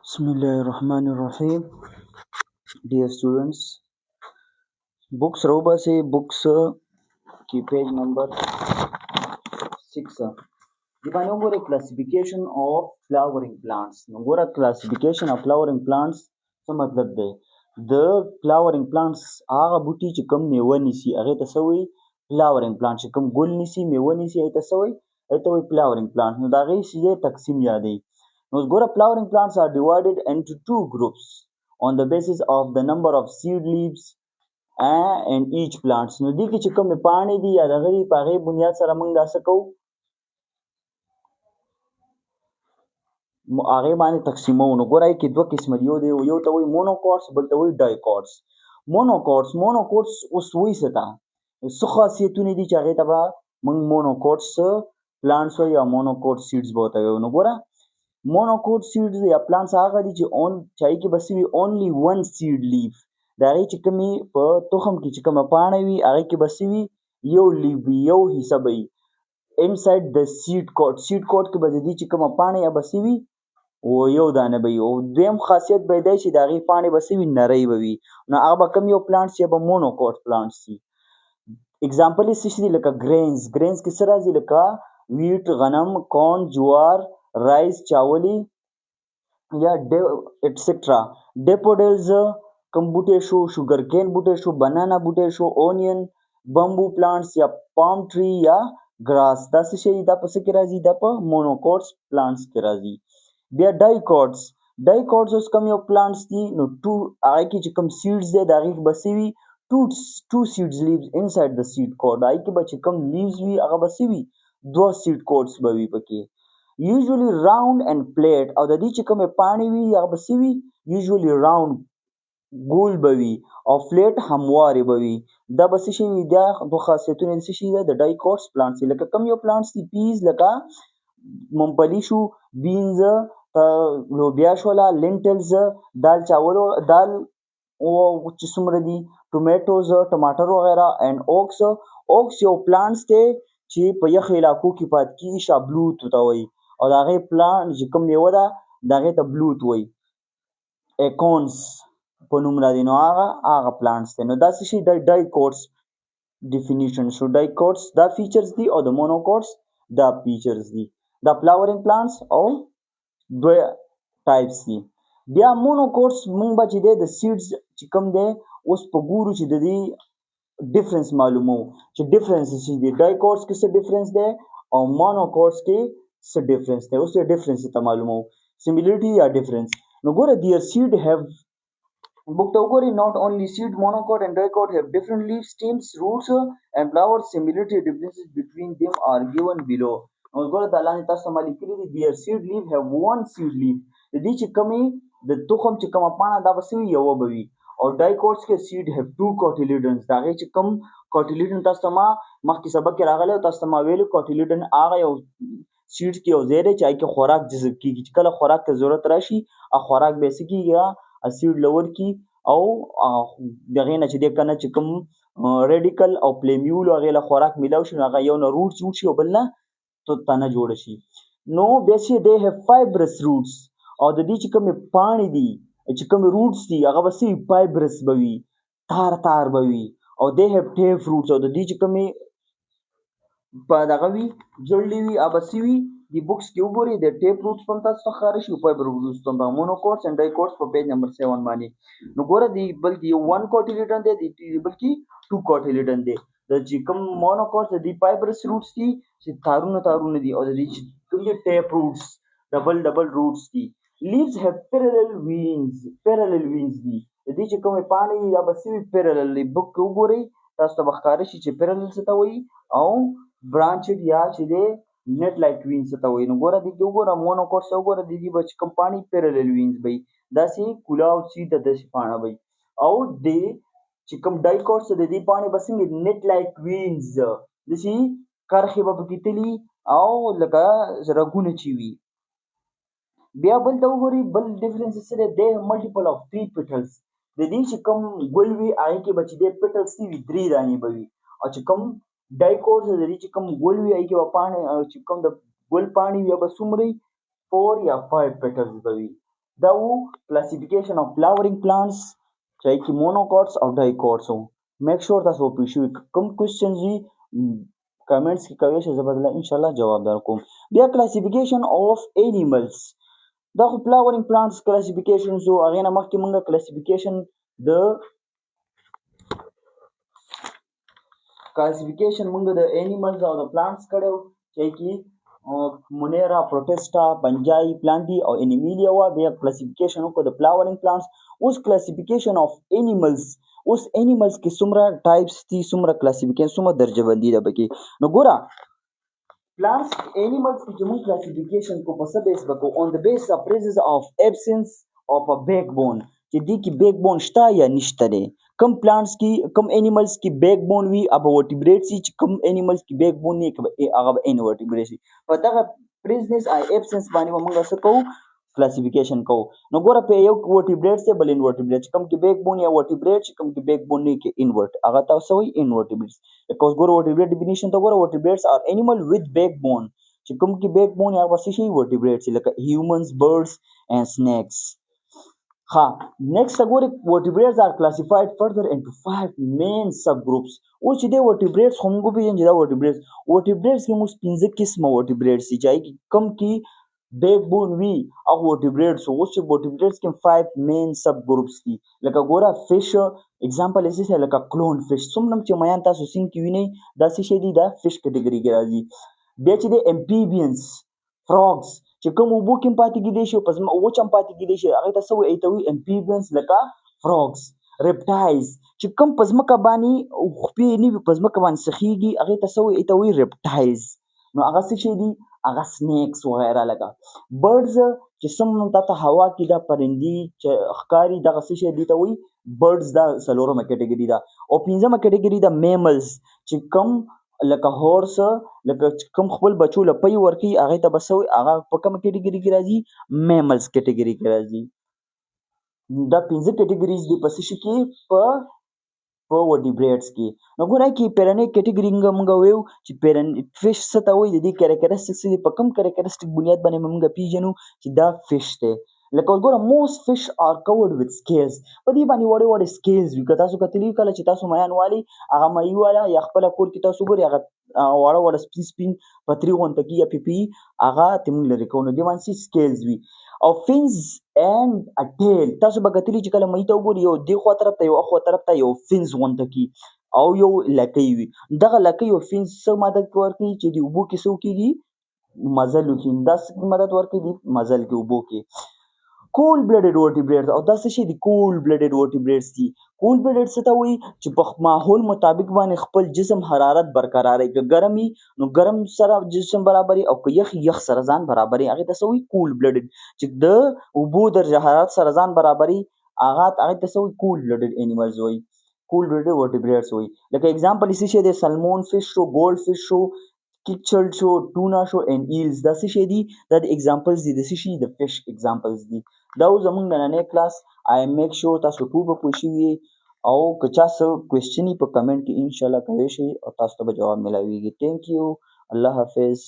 Bismillahirrahmanirrahim. Dear students, books roba se books की page number 6 दिखाने को classification of flowering plants नगोरा classification of flowering plants څه مطلب دی د flowering plants هغه بوټي چې کوم میوه نیسي هغه ته څه وایي flowering plant چې کوم ګل نیسي میوه نیسي هغه ته څه وایي هغه ته وایي flowering plant نو دا غي شی تقسیم یادې نو ګوره flowering plants are divided into two groups on the basis of the number of seed leaves and each plants نو دي کې چې کوم پاڼې دي یا دغه په هغه بنیاد سره موږ دا څه کوو هغه باندې تقسیمو نو ګورای کې دوه قسم دي یو ته وایي مونوکوټس بل ته وایي ډایکوټس مونوکوټس اوس وایي ستا څه خاصیتونه دي چې هغه ته به موږ مونوکوټس پلانټس یا مونوکوټ سیډز بوته نو ګوره مونوکوټ سیډز یا پلانټس هغه دي چې چای کې بس وي اونلی ون سیډ لیف دا هغه چې کومي په تخم کې چې کومه پاڼه وي هغه کې بس وي یو لیف یو حصہ وي inside the seed coat کې به دي چې کومه پاڼه یا بس وي او یو دانه به او دویم خاصیت به دی چې دغه پاڼې به سوي نری به وي نو هغه به کم یو پلانټس یا به مونوکوټ پلانټس دي اگزامپل یې څه دي لکه ګرینز کې څه راځي لکه ویټ غنم کورن جوار رایس چاولي یا ایټسټرا ډیپوډلز کم بوټي شو شوګر کین بوټي شو بنانا بوټي شو اونین بمبو پلانټس یا پام ټری یا ګراس دا څه شي دا په څه کې راځي دا په مونوکوټس پلانټس کې راځي بیا ډایکوټس اوس کوم یو پلانټس دي نو ټو هغه کې چې کوم سیډز دي دا هغه بسې وي ټو سیډز لیوز انساید د سیډ کوډ هغه کې به چې کوم لیوز وي هغه بسې وي دوه سیډ کوډس به وي پکې یوزولي راوند اینڈ پلیټ او د دې چې کوم پانی وي هغه بسې وي یوزولي راوند ګول به وي او فلیټ همواري به وي دا بسې شي دا دوه خاصیتونه څه شي د ډایکوټس پلانټس لکه کوم یو پلانټس دي پیز لکه ممپلی شو بینز لوبیا شولا لینټلز دال چاول دال او چې څومره دي ټومیټوز ټماټر وغیرہ اینڈ اوکس یو پلانټس ته چې په یخ علاقو کې پات کیږي شابلوت ته وایي او دا غي پلانټ چې کوم یو ده دا غي ته بلوت وایي ایکونز په نوم را دي نو هغه پلانټس ته نو دا څه شي د ډایکوټس ډیفینیشن شو ډایکوټس دا فیچرز دي او د مونوکوټس دا فیچرز دي دا فلاورینګ پلانټس او دوه ټایپس دي بیا مونوکوټس مونږ به چې د سیډز چې کوم دی اوس په ګورو چې د دې ډیفرنس معلومو چې ډیفرنس څه دي ډایکوټس کې څه ډیفرنس دی او مونوکوټس کې څه ډیفرنس دی اوس یې ډیفرنس ته معلومو سیميلریټي یا ډیفرنس نو ګوره دیئر سیډ هاف book Togori not only seed monocot and dicot have different leaves, stems, roots and flowers. Similarity differences between them are given below. Now go to the line tasta malikili their seed leaf have one seed leaf. The ditch kami the tukham chikama pana da basi yawabawi. Or dicots ke seed have two cotyledons. Da ge chikam cotyledon tasta ma maki sabak ke ragale tasta ma velu cotyledon aga yaw seeds ki yaw zere chai ke khorak jizb ki kala khorak ke zarurat rashi a khorak basically ya اسید لور کی او دغه نه چې د کنه چې کوم ریډیکل او پلیمیول او غیله خوراک ملاو شي هغه یو نه روټ جوړ شي او بل نه تو تنه جوړ شي نو بیسي دے هاف فایبرس روټس او د دې چې کوم پانی دي چې کوم روټس دي هغه وسې فایبرس بوي تار بوي او دے هاف ټیپ روټس او د دې چې کوم په دغه وی جوړلی وی ابسي وی دی بوکس کې وګورئ د ټیپ روټس په تاسو ښکار شي فایبر روټس په مونوکوټس اینڈ ډایکوټس په پیج نمبر 7 باندې نو ګوره دی بلکې یو 1 کوټیلیډن دی بلکې 2 کوټیلیډن دی د چې کوم مونوکوټس دی فایبرس روټس دي چې تارونه دي او د دې چې کوم ټیپ روټس ډبل روټس دي لیوز هاف پیرالل وینز دي د دې چې کوم پانی یا بسوي پیرالل بوک وګورئ تاسو ته ښکار شي چې پیرالل څه ته وایي او برانچډ یا چې دی net like veins ته وایي نو ګوره د دې وګوره مونوکوټس وګوره د دې بچ کوم پانی پیرالل وینز وي دا سي کولاو سیده د پاڼه وي او د چې کوم ډایکوټس د دې پانی بسنګ net like veins د سي کرخي په کتلی او لکه زرګونه چی وي بیا بل ته وګوري بل ډیفرنس سره د ملټیپل اف 3 petals د دې چې کوم ګل وي هغه کې بچ د petals وي 3 دانی بوي او چې کوم ډایکوټس د دې چې کوم ګل وي هغه کې په پانی چې کوم د ګل پانی وي به سومري 4 یا 5 petals بوي دا و classification of flowering plants چای کې monocots او dicots وو. میک شور تاسو وپوه شوي کوم کوېسچنز وي کمنټس کې کوی شئ، زه به درله انشاءالله جواب درکوم. بیا classification of animals، دا خو flowering plants classifications وو. هغې نه مخکې مونږ classification مونږ د animals او د plants کړی و، چای کې مونیرا، پروټسټا، بنجای، پلانټي او انیمیلیا وه. بیا classification وکړو د flowering plants. اوس classification of animals، اوس animals کې څومره ټایپس دي، څومره classification، څومره درجه بندي ده پکې. نو ګوره plants animals کې چې موږ classification کو په څه بیس به کوو؟ on the basis of presence of absence of a backbone، چې دې کې بیک بون شته یا نشته دی. کم پلانټس کې کم انیملز کې بیک بون وي هغه ورټیبریټس وي، چې کم انیملز کې بیک بون نه وي هغه به انورټیبریټس وي. په دغه پریزنس او ایبسنس باندې به موږ څه کوو؟ کلاسیفیکیشن کوو. نو ګوره په یو کې ورټیبریټس دی بل انورټیبریټس، کم کې بیک بون یا ورټیبریټ چې کم کې بیک بون نه وي کې انورټ، هغه تاسو وایي انورټیبریټس. لکه اوس ګوره ورټیبریټ ډیفینیشن ته ګوره، ورټیبریټس آر انیمل وذ بیک بون، چې کوم کې بیک بون یا هغه څه شي ورټیبریټس، لکه هیومنز، برډز اینڈ سنیکس. ها next ګورئ vertebrates are classified further into 5 main subgroups. اوس چې د vertebrates هم وپېژنئ چې دا vertebrates کې موږ 5 قسمه vertebrates دي، چې هغې کې کم کې بیک بون وي هغه vertebrates. اوس چې vertebrates کې 5 main subgroups دي، لکه ګوره فش اگزامپل یې څه لکه کلون فش، څومره چې میان تاسو سیند کې وینئ دا څه شی دي، دا فش کټګري کې راځي. بیا چې د امپیبینس، فراګز چې کوم اوبو کې هم پاتې کېدی شي او په وچ هم پاتې کېدی شي، هغې ته څه وایي؟ ته وایي امپیبینس، لکه فراګز. ریپټایلز چې کوم په ځمکه باندې خپې نه وي، په ځمکه باندې څخېږي، هغې ته څه وایي؟ ته وایي ریپټایلز. نو هغه څه شی دي؟ هغه سنیکس وغیره. لکه برډز چې څومره تا ته هوا کې دا پرندې چې ښکاري، دغه څه شی دي ته وایي برډز. دا څلورمه کټګري ده. او پنځمه کټګري ده میملز، چې کوم لکه هورس، لکه کوم خپل بچو له پی ورکوي، هغې ته به څه وایي؟ هغه په کومه کټګري کې راځي؟ میملز کټګري کې راځي. دا 5 کټګریز دي په څه شي کې؟ په ورټیبریټس کې. نو ګوره کې پیرنیک کټګري موږ ویو چې فش څه ته وایي، د دې کیریکټرسټکس دي، په کوم کیریکټرسټک بنیاد باندې موږ پیژنو چې دا فش دی. لکه اوس ګوره موست فش آر کورډ وذ سکیلز، په دې باندې وړې وړې سکیلز وي. که تاسو کتلي کله چې تاسو میان والئ هغه ماهي والا یا خپله کور کې تاسو ګورئ هغه واړه واړه سپین سپین پتري غونته کې یا پیپي هغه ته موږ لرې کوو، نو دې باندې سکیلز وي. او فینز اینڈ ا ټیل، تاسو به کتلي چې کله ماهي ته وګورئ یو دې خوا طرف ته یو اخوا طرف ته یو فینز غونته کي او یو لکۍ وي. دغه لکۍ او فینز څه مدد ورکوي؟ چې د اوبو کې څه وکېږي؟ مزل وکړي. دا څه مدد ورکوي؟ د مزل کې اوبو کې. کول بلډډ ورټیبریټس، او دا څه شي دي؟ کول بلډډ ورټیبریټس دي. کول بلډډ څه ته وایي؟ چې په ماحول مطابق باندې خپل جسم حرارت برقراري، که ګرم وي نو ګرم سره جسم برابري، او که یخ یخ سره ځان برابري، هغې ته څه وایي؟ کول بلډډ. چې د اوبو درجه حرارت سره ځان برابري، هغې ته څه وایي؟ کول بلډډ انیملز وایي، کول بلډډ ورټیبریټس وایي. لکه اگزامپل یې څه شی دی؟ سلمون فش شو، ګولډ فش شو، کیچلډ شو، ټونا شو اینډ ایلز. دا څه شی دي؟ دا د اگزامپلز دي د څه شي؟ د فش اگزامپلز دي. دا و زموږ نننی کلاس. آی میک شور تاسو ټول به پوه شوي یې، او که چا څه کوېسچن په کمنټ کې انشاءالله کوی شئ او تاسو ته به جواب میلاویږي. تھینک یو، الله حافظ.